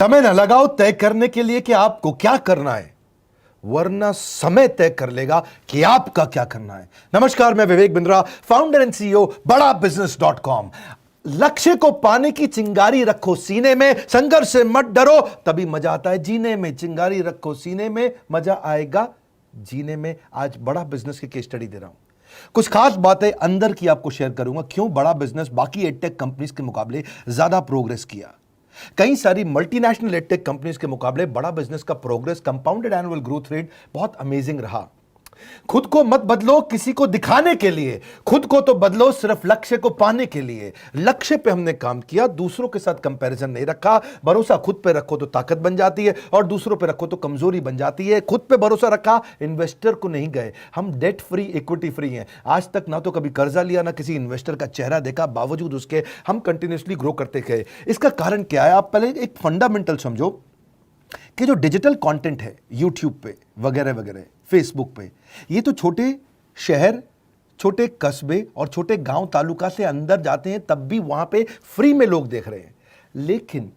समय न लगाओ तय करने के लिए कि आपको क्या करना है, वरना समय तय कर लेगा कि आपका क्या करना है। नमस्कार, मैं Vivek Bindra, founder and CEO बड़ा बिजनेस.com। लक्ष्य को पाने की चिंगारी रखो सीने में, संघर्ष से मत डरो, तभी मजा आता है जीने में। चिंगारी रखो सीने में, मजा आएगा जीने में। आज बड़ा बिजनेस की केस स्टडी दे रहा हूं, कुछ खास बातें अंदर की आपको शेयर करूंगा, क्यों बड़ा बिजनेस बाकी एडटेक कंपनीज के मुकाबले ज्यादा प्रोग्रेस किया। कई सारी मल्टीनेशनल एडटेक कंपनीज के मुकाबले बड़ा बिजनेस का progress, compounded annual growth rate बहुत अमेजिंग रहा। खुद को मत बदलो किसी को दिखाने के लिए, खुद को तो बदलो सिर्फ लक्ष्य को पाने के लिए। लक्ष्य पे हमने काम किया, दूसरों के साथ कंपैरिजन नहीं रखा। भरोसा खुद पे रखो तो ताकत बन जाती है, और दूसरों पे रखो तो कमजोरी बन जाती है। खुद पे भरोसा रखा, इन्वेस्टर को नहीं गए। हम डेट फ्री, इक्विटी फ्री हैं। आज तक ना तो कभी कर्जा लिया, ना किसी इन्वेस्टर का चेहरा देखा, बावजूद उसके हम कंटिन्यूसली ग्रो करते गए। इसका कारण क्या है? आप पहले एक फंडामेंटल समझो कि जो डिजिटल कंटेंट है यूट्यूब पे वगैरह वगैरह, फेसबुक पे, ये तो छोटे शहर, छोटे कस्बे और छोटे गांव तालुका से अंदर जाते हैं, तब भी वहां पे फ्री में लोग देख रहे हैं। लेकिन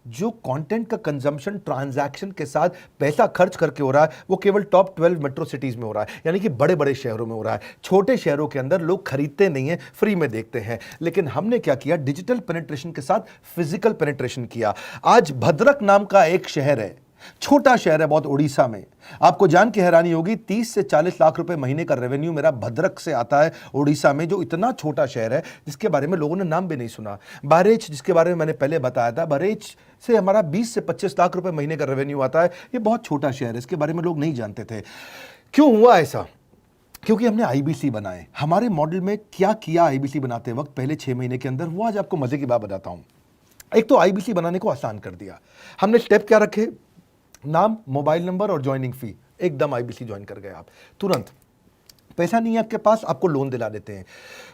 जो कंटेंट का कंजम्पशन ट्रांजैक्शन के साथ पैसा खर्च करके हो रहा है, वो केवल टॉप 12 मेट्रो सिटीज में हो रहा है, यानी कि बड़े बड़े शहरों में हो रहा है। छोटे शहरों के अंदर लोग खरीदते नहीं हैं, फ्री में देखते हैं। लेकिन हमने क्या किया? डिजिटल पेनिट्रेशन के साथ फिजिकल पेनिट्रेशन किया। आज भद्रक नाम का एक शहर है, छोटा शहर है बहुत, उड़ीसा में। आपको जान के हैरानी होगी, 30 से 40 लाख रुपए महीने का रेवेन्यू मेरा भद्रक से आता है, उड़ीसा में, जो इतना छोटा शहर है जिसके बारे में लोगों ने नाम भी नहीं सुना। बहरेच, जिसके बारे में मैंने पहले बताया था, बहरेच से हमारा 20 से 25 लाख रुपए महीने का रेवेन्यू आता है। ये बहुत छोटा शहर है, इसके बारे में लोग नहीं जानते थे। क्यों हुआ ऐसा? क्योंकि हमने आईबीसी बनाए। हमारे मॉडल में क्या किया आईबीसी बनाते वक्त, पहले 6 महीने के अंदर हुआ, आज आपको मजे की बात बताता हूं। एक तो आईबीसी बनाने को आसान कर दिया हमने। स्टेप क्या रखे? नाम, मोबाइल नंबर और ज्वाइनिंग फी। एकदम आईबीसी ज्वाइन कर गए आप तुरंत। पैसा नहीं है आपके पास, आपको लोन दिला देते हैं।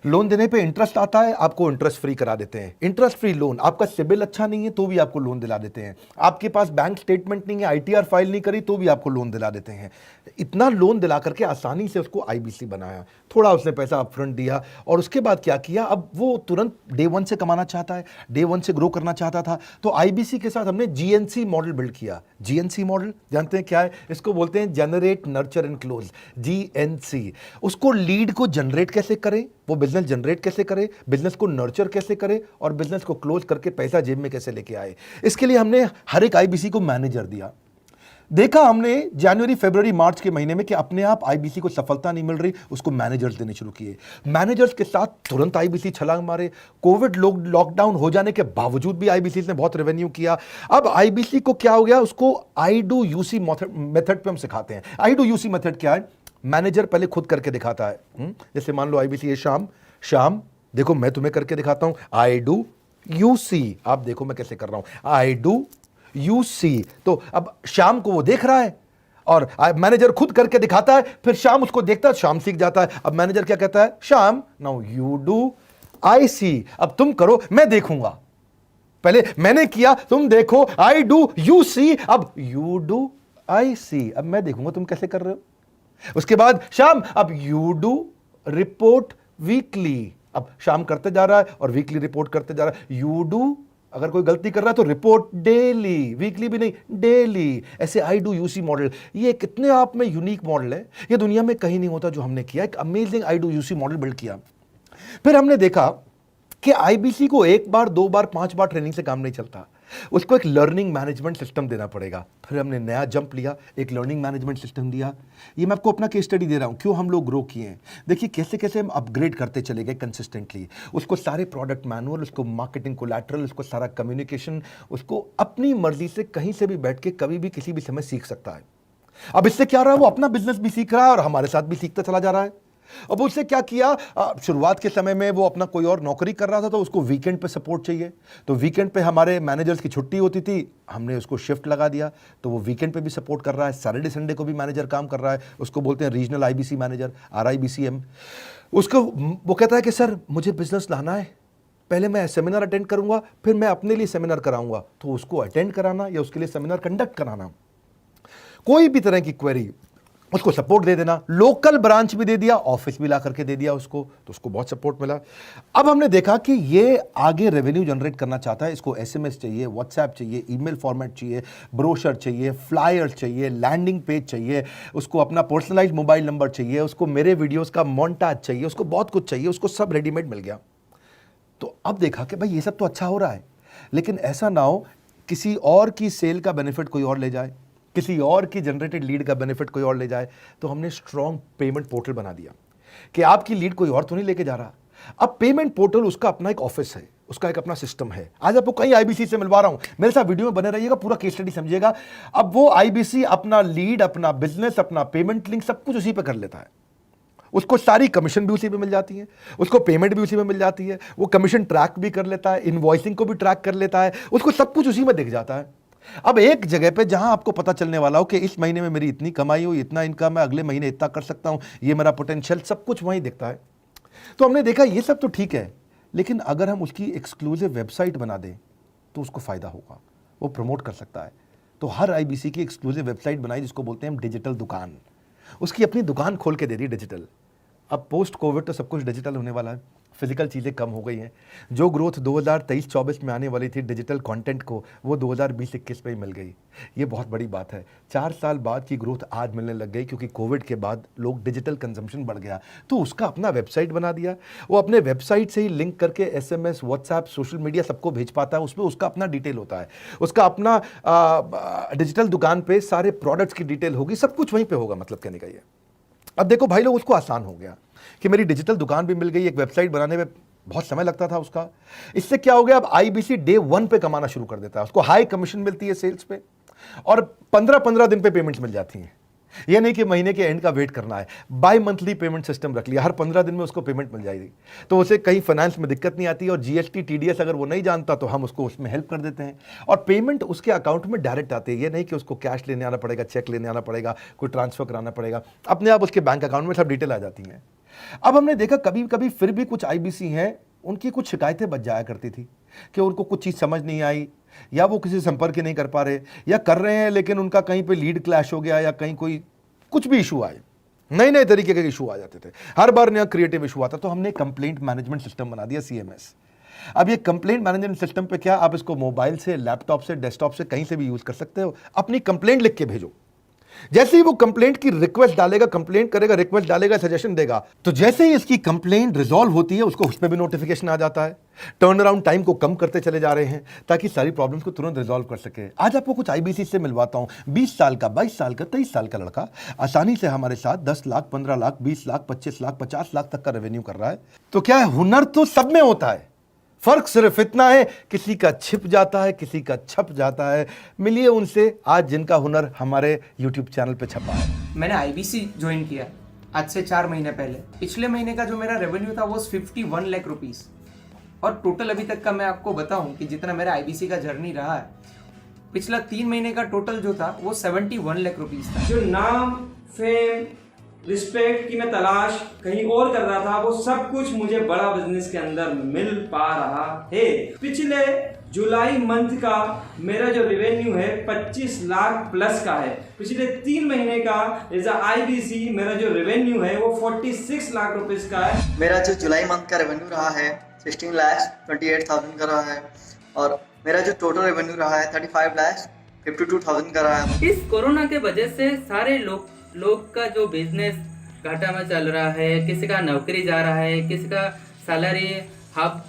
लोन देने पे इंटरेस्ट आता है, आपको इंटरेस्ट फ्री करा देते हैं। Interest free loan. आपका सिबिल अच्छा नहीं है तो भी आपको लोन दिला देते हैं। आपके पास बैंक स्टेटमेंट नहीं है, आईटीआर फाइल नहीं करी तो भी आपको लोन दिला देते हैं। इतना लोन दिला करके आसानी से उसको आईबीसी बनाया। थोड़ा उसने पैसा अपफ्रंट दिया, और उसके बाद क्या किया? अब वो तुरंत डे 1 से कमाना चाहता है, डे 1 से ग्रो करना चाहता था, तो आईबीसी के साथ हमने जीएनसी मॉडल बिल्ड किया। जीएनसी मॉडल जानते हैं क्या है? इसको बोलते हैं generate, nurture and close, GNC. उसको लीड को जनरेट कैसे करें, वो बिजनेस जनरेट कैसे करे, बिजनेस को नर्चर कैसे करे, और बिजनेस को क्लोज करके पैसा जेब में कैसे लेके आए। इसके लिए हमने हर एक आईबीसी को मैनेजर दिया। देखा हमने जनवरी, फरवरी, मार्च के महीने में कि अपने आप आईबीसी को सफलता नहीं मिल रही, उसको मैनेजर्स देने शुरू किए। मैनेजर्स के साथ तुरंत आईबीसी छलांग मारे। कोविड लॉकडाउन हो जाने के बावजूद भी आईबीसी ने बहुत रेवेन्यू किया। अब आईबीसी को क्या हो गया? उसको आई डू यूसी मेथड पे हम सिखाते हैं। आई डू यूसी मेथड क्या है? मैनेजर पहले खुद करके दिखाता है। जैसे मान लो आईबीसी है शाम, देखो मैं तुम्हें करके दिखाता हूं, आई डू यूसी। आप देखो मैं कैसे कर रहा हूं, आई डू यूसी। तो अब शाम को वो देख रहा है, और मैनेजर खुद करके दिखाता है, फिर शाम उसको देखता है, शाम सीख जाता है। अब मैनेजर क्या कहता है? शाम, नाउ यू डू आई सी। अब तुम करो, मैं देखूंगा। पहले मैंने किया, तुम देखो, आई डू यू सी, अब यू डू आई सी। अब मैं देखूंगा तुम कैसे कर रहे हो। उसके बाद शाम, अब यू डू रिपोर्ट वीकली। अब शाम करते जा रहा है और वीकली रिपोर्ट करते जा रहा है। यू डू, अगर कोई गलती कर रहा है तो रिपोर्ट डेली, वीकली भी नहीं, डेली। ऐसे आई डू यूसी मॉडल, ये कितने आप में यूनिक मॉडल है, ये दुनिया में कहीं नहीं होता जो हमने किया। एक amazing I do UC model build किया। फिर हमने देखा कि आईबीसी को 1 बार, 2 बार, 5 बार ट्रेनिंग से काम नहीं चलता, उसको एक लर्निंग मैनेजमेंट सिस्टम देना पड़ेगा। फिर हमने नया जंप लिया, एक लर्निंग मैनेजमेंट सिस्टम दिया। ये मैं आपको अपना केस स्टडी दे रहा हूं, क्यों हम लोग ग्रो किए हैं। देखिए कैसे कैसे हम अपग्रेड करते चले गए कंसिस्टेंटली। उसको सारे प्रोडक्ट मैनुअल, उसको मार्केटिंग कोलैटरल, उसको सारा कम्युनिकेशन, उसको अपनी मर्जी से कहीं से भी बैठ के कभी भी किसी भी समय सीख सकता है। अब इससे क्या रहा है? वो अपना बिजनेस भी सीख रहा है और हमारे साथ भी सीखता चला जा रहा है। अब उससे क्या किया? शुरुआत के समय में वो अपना कोई और नौकरी कर रहा था, तो उसको वीकेंड पे सपोर्ट चाहिए। तो वीकेंड पे हमारे मैनेजर्स की छुट्टी होती थी, हमने उसको शिफ्ट लगा दिया, तो वो वीकेंड पे भी सपोर्ट कर रहा है। सैटरडे संडे को भी मैनेजर काम कर रहा है। उसको बोलते हैं रीजनल आईबीसी मैनेजर, RIBCM। उसको वो कहता है कि सर मुझे बिजनेस लाना है, पहले मैं सेमिनार अटेंड करूंगा, फिर मैं अपने लिए सेमिनार कराऊंगा। तो उसको अटेंड कराना या उसके लिए सेमिनार कंडक्ट कराना, कोई भी तरह की क्वेरी, उसको सपोर्ट दे देना, लोकल ब्रांच भी दे दिया, ऑफिस भी ला करके दे दिया उसको, तो उसको बहुत सपोर्ट मिला। अब हमने देखा कि ये आगे रेवेन्यू जनरेट करना चाहता है, इसको एसएमएस चाहिए, व्हाट्सएप चाहिए, ईमेल फॉर्मेट चाहिए, ब्रोशर चाहिए, फ्लायर चाहिए, लैंडिंग पेज चाहिए, उसको अपना पर्सनलाइज्ड मोबाइल नंबर चाहिए, उसको मेरे वीडियोस का मोन्टाज चाहिए, उसको बहुत कुछ चाहिए, उसको सब रेडीमेड मिल गया। तो अब देखा कि भाई ये सब तो अच्छा हो रहा है, लेकिन ऐसा ना हो किसी और की सेल का बेनिफिट कोई और ले जाए, किसी और की जनरेटेड लीड का बेनिफिट कोई और ले जाए। तो हमने स्ट्रॉन्ग पेमेंट पोर्टल बना दिया कि आपकी लीड कोई और तो नहीं लेके जा रहा। अब पेमेंट पोर्टल उसका अपना एक ऑफिस है, उसका एक अपना सिस्टम है। आज आपको कई आईबीसी से मिलवा रहा हूं, मेरे साथ वीडियो में बने रहिएगा, पूरा केस स्टडी समझिएगा। अब वो आईबीसी अपना लीड, अपना बिजनेस, अपना पेमेंट लिंक सब कुछ उसी पे कर लेता है। उसको सारी कमीशन भी उसी पे मिल जाती है, उसको पेमेंट भी उसी में मिल जाती है, वो कमीशन ट्रैक भी कर लेता है, इनवॉइसिंग को भी ट्रैक कर लेता है, उसको सब कुछ उसी में दिख जाता है। अब एक जगह पे जहां आपको पता चलने वाला हो कि इस महीने में मेरी इतनी कमाई हुई, इतना इनकम है, अगले महीने इतना कर सकता हूं, ये मेरा पोटेंशियल, सब कुछ वहीं दिखता है। तो हमने देखा ये सब तो ठीक है, लेकिन अगर हम उसकी एक्सक्लूसिव वेबसाइट बना दें तो उसको फायदा होगा, वो प्रमोट कर सकता है। तो हर आईबीसी की एक्सक्लूसिव वेबसाइट बनाई जिसको बोलते हैं हम डिजिटल दुकान, उसकी अपनी दुकान खोल के दे दी डिजिटल। अब पोस्ट कोविड तो सब कुछ डिजिटल होने वाला है, फिजिकल चीज़ें कम हो गई हैं। जो ग्रोथ 2023-24 में आने वाली थी डिजिटल कंटेंट को, वो 2020-21 में ही मिल गई। ये बहुत बड़ी बात है। 4 साल बाद की ग्रोथ आज मिलने लग गई, क्योंकि कोविड के बाद लोग डिजिटल कंजम्पशन बढ़ गया। तो उसका अपना वेबसाइट बना दिया, वो अपने वेबसाइट से ही लिंक करके एसएमएस, व्हाट्सएप, सोशल मीडिया सबको भेज पाता है। उसमें उसका अपना डिटेल होता है, उसका अपना डिजिटल दुकान पे सारे प्रोडक्ट्स की डिटेल होगी, सब कुछ वहीं पर होगा। मतलब कहने का ये, अब देखो भाई लोग, उसको आसान हो गया कि मेरी डिजिटल दुकान भी मिल गई। एक वेबसाइट बनाने में बहुत समय लगता था उसका, इससे क्या हो गया, अब आईबीसी डे 1 पे कमाना शुरू कर देता है। उसको हाई कमीशन मिलती है सेल्स पे, और 15-15 दिन पे पेमेंट्स मिल जाती हैं। यह नहीं कि महीने के एंड का वेट करना है, बाई मंथली पेमेंट सिस्टम रख लिया, हर 15 दिन में उसको पेमेंट मिल जाएगी। तो उसे कहीं फाइनेंस में दिक्कत नहीं आती, और जीएसटी, टीडीएस अगर वो नहीं जानता तो हम उसको उसमें हेल्प कर देते हैं, और पेमेंट उसके अकाउंट में डायरेक्ट आती है। ये नहीं कि उसको कैश लेने आना पड़ेगा, चेक लेने आना पड़ेगा, कोई ट्रांसफर कराना पड़ेगा, अपने आप उसके बैंक अकाउंट में सब डिटेल आ जाती हैं। अब हमने देखा कभी कभी फिर भी कुछ आईबीसी हैं, उनकी कुछ शिकायतें बच जाया करती थी कि उनको कुछ चीज़ समझ नहीं आई, या वो किसी से संपर्क ही नहीं कर पा रहे, या कर रहे हैं लेकिन उनका कहीं पे लीड क्लैश हो गया, या कहीं कोई कुछ भी इशू आए, नए नए तरीके के इशू आ जाते थे, हर बार नया क्रिएटिव इशू आता। तो हमने कंप्लेंट मैनेजमेंट सिस्टम बना दिया, सीएमएस। अब ये कंप्लेंट मैनेजमेंट सिस्टम पे क्या, आप इसको मोबाइल से, लैपटॉप से, डेस्कटॉप से, कहीं से भी यूज कर सकते हो। अपनी कंप्लेंट लिख के भेजो, जैसे ही वो कंप्लेंट की रिक्वेस्ट डालेगा, कंप्लेंट करेगा, रिक्वेस्ट डालेगा, सजेशन देगा, तो जैसे ही इसकी कंप्लेंट रिजॉल्व होती है उसको उसमें भी नोटिफिकेशन आ जाता है। टर्न अराउंड टाइम को कम करते चले जा रहे हैं ताकि सारी प्रॉब्लम्स को तुरंत रिजॉल्व कर सके। आज आपको कुछ आईबीसी से मिलवाता हूं। 20 साल का, 22 साल का, 23 साल का लड़का आसानी से हमारे साथ 10 लाख, 15 लाख, 20 लाख, 25 लाख, 50 लाख तक का रेवेन्यू कर रहा है। तो क्या है, हुनर तो सब में होता है, फर्क सिर्फ इतना है किसी का छिप जाता है, किसी का छप जाता है। मिलिए उनसे आज जिनका हुनर हमारे YouTube चैनल पे छपा है। मैंने आईबीसी ज्वाइन किया आज से 4 महीने पहले। पिछले महीने का जो मेरा रेवेन्यू था वो 51 लाख रुपीस, और टोटल अभी तक का मैं आपको बताऊं कि जितना मेरा आईबीसी का जर्नी रहा है, पिछला 3 महीने का टोटल जो था वो 71 लाख रुपीस था। जो नाम, फेम, रिस्पेक्ट की मैं तलाश कहीं और कर रहा था, वो सब कुछ मुझे बड़ा बिजनेस के अंदर मिल पा रहा है। पिछले जुलाई मंथ का मेरा जो रेवेन्यू है 25 लाख प्लस का है। पिछले 3 महीने का एज आईबीसी मेरा जो रेवेन्यू है वो 46 लाख रुपीस का है। मेरा जो जुलाई मंथ का रेवेन्यू रहा है 16 लाख 28,000 का रहा है, और मेरा जो टोटल रेवेन्यू रहा है 35 लाख 52,000 का रहा है। इस कोरोना के वजह से सारे लोग का जो बिजनेस घाटा में चल रहा है, किसी का नौकरी जा रहा है, किसी का सैलरी हाफ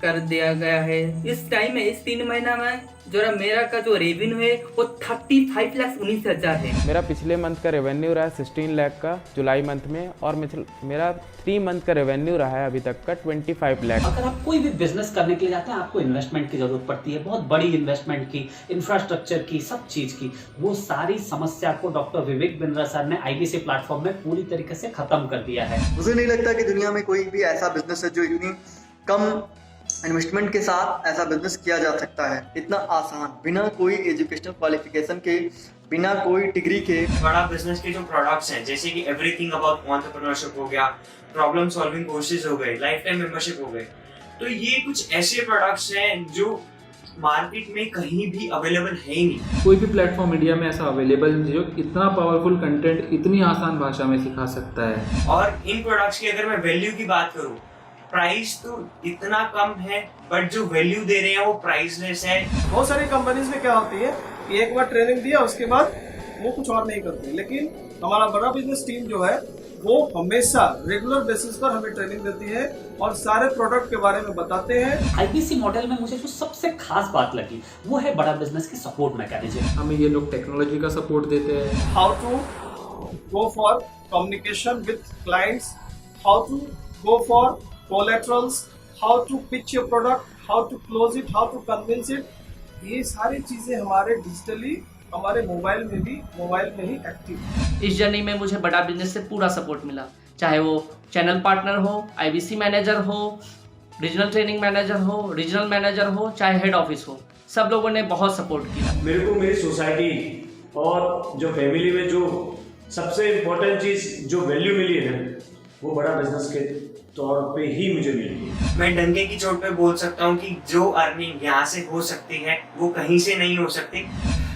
कर दिया गया है। इस टाइम में, इस 3 महीना में जो मेरा का जो रेवेन्यू है वो 35 लाख 19,000 है। मेरा पिछले मंथ का रेवेन्यू रहा है 16 लाख का जुलाई मंथ में, और मेरा 3 मंथ का रेवेन्यू रहा है अभी तक का 25 लाख। अगर आप कोई भी बिजनेस करने के लिए जाते हैं, आपको इन्वेस्टमेंट की जरूरत पड़ती है, बहुत बड़ी इन्वेस्टमेंट की, इंफ्रास्ट्रक्चर की, सब चीज की। वो सारी समस्या को डॉक्टर विवेक बिंद्रा सर ने आईबीसी प्लेटफॉर्म में पूरी तरीके से खत्म कर दिया है। मुझे नहीं लगता कि दुनिया में कोई भी ऐसा बिजनेस है जो इतनी कम इन्वेस्टमेंट के साथ ऐसा बिजनेस किया जा सकता है, इतना आसान, बिना कोई एजुकेशनल क्वालिफिकेशन के, बिना कोई डिग्री के। बड़ा बिजनेस के जो प्रोडक्ट्स हैं, जैसे कि एवरीथिंग अबाउट एंटरप्रेन्योरशिप हो गया, प्रॉब्लम सॉल्विंग कोर्सेज हो गए, लाइफ टाइम मेंबरशिप हो गए, तो ये कुछ ऐसे प्रोडक्ट्स हैं जो मार्केट में कहीं भी अवेलेबल है ही नहीं। कोई भी प्लेटफॉर्म इंडिया में ऐसा अवेलेबल नहीं जो इतना पावरफुल कंटेंट इतनी आसान भाषा में सिखा सकता है। और इन प्रोडक्ट्स की अगर मैं वैल्यू की बात करूं, प्राइस तो इतना कम है बट जो वैल्यू दे रहे हैं वो प्राइसलेस है। बहुत सारी कंपनीज में क्या होती है कि एक बार ट्रेनिंग दिया उसके बाद वो कुछ और नहीं करती, लेकिन हमारा बड़ा बिजनेस टीम जो है वो हमेशा रेगुलर बेसिस पर हमें ट्रेनिंग देती है और सारे प्रोडक्ट के बारे में बताते हैं। आईबीसी मॉडल में मुझे जो सबसे खास बात लगी वो है बड़ा बिजनेस की सपोर्ट मैकेनिज्म। हमें ये लोग टेक्नोलॉजी का सपोर्ट देते हैं। How to go for communication with clients, how to go for collaterals, how to pitch your product, how to close it, how to convince it, ये सारी चीजें हमारे डिजिटली हमारे मोबाइल में ही एक्टिव है। इस जर्नी में मुझे बड़ा बिजनेस से पूरा सपोर्ट मिला, चाहे वो चैनल पार्टनर हो, आईबीसी मैनेजर हो, रीजनल ट्रेनिंग मैनेजर हो, रीजनल मैनेजर हो, चाहे हेड ऑफिस हो, सब लोगों ने बहुत सपोर्ट किया। मेरे को मेरी सोसाइटी और जो फैमिली में जो सबसे इम्पोर्टेंट चीज़ जो वैल्यू मिली है वो बड़ा बिजनेस के तौर पे ही मुझे मिली है। मैं डंके की चोट पे बोल सकता हूँ कि जो अर्निंग यहाँ से हो सकती है वो कहीं से नहीं हो सकती।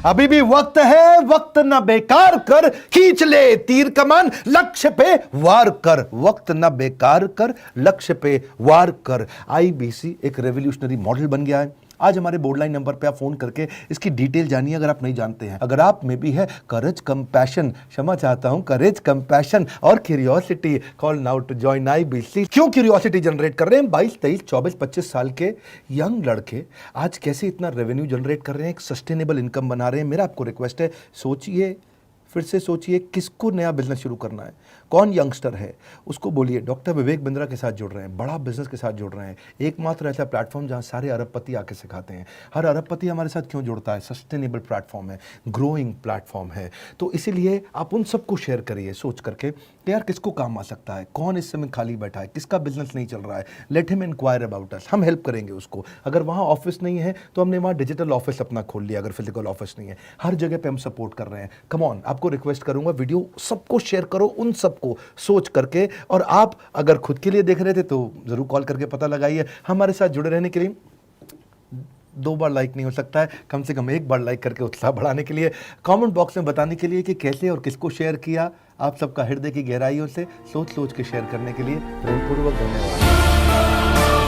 अभी भी वक्त है, वक्त न बेकार कर, खींच ले तीर कमान, लक्ष्य पे वार कर, वक्त न बेकार कर, लक्ष्य पे वार कर। आईबीसी एक रेवोल्यूशनरी मॉडल बन गया है। आज हमारे बोर्डलाइन नंबर पे आप फोन करके इसकी डिटेल जानिए अगर आप नहीं जानते हैं। अगर आप में भी है करेज, कंपैशन, क्षमा चाहता हूं, करेज, कंपैशन और curiosity, call now to join IBC. क्यों क्यूरियोसिटी जनरेट कर रहे हैं? 22, 23, 24, 25 साल के यंग लड़के आज कैसे इतना रेवेन्यू जनरेट कर रहे हैं, एक सस्टेनेबल इनकम बना रहे हैं। मेरा आपको रिक्वेस्ट है, सोचिए, फिर से सोचिए, किसको नया बिजनेस शुरू करना है, कौन यंगस्टर है, उसको बोलिए डॉक्टर विवेक बिंद्रा के साथ जुड़ रहे हैं, बड़ा बिजनेस के साथ जुड़ रहे हैं। एकमात्र ऐसा प्लेटफॉर्म जहां सारे अरबपति आके सिखाते हैं। हर अरबपति हमारे साथ क्यों जुड़ता है? सस्टेनेबल प्लेटफॉर्म है, ग्रोइंग प्लेटफॉर्म है। तो इसीलिए आप उन सबको शेयर करिए सोच करके कि यार किसको काम आ सकता है, कौन इस समय खाली बैठा है, किसका बिजनेस नहीं चल रहा है, let him inquire about us, हम हेल्प करेंगे उसको। अगर वहाँ ऑफिस नहीं है तो हमने वहाँ डिजिटल ऑफिस अपना खोल लिया, अगर फिजिकल ऑफिस नहीं है, हर जगह पे हम सपोर्ट कर रहे हैं। कम ऑन, आपको रिक्वेस्ट करूंगा वीडियो सबको शेयर करो, उन सबको सोच करके। और आप अगर खुद के लिए देख रहे थे तो जरूर कॉल करके पता लगाइए। हमारे साथ जुड़े रहने के लिए 2 बार लाइक नहीं हो सकता है, कम से कम 1 बार लाइक करके उत्साह बढ़ाने के लिए, कमेंट बॉक्स में बताने के लिए कि कैसे और किसको शेयर किया। आप सबका हृदय की गहराइयों से सोच सोच के शेयर करने के लिए प्रेमपूर्वक धन्यवाद।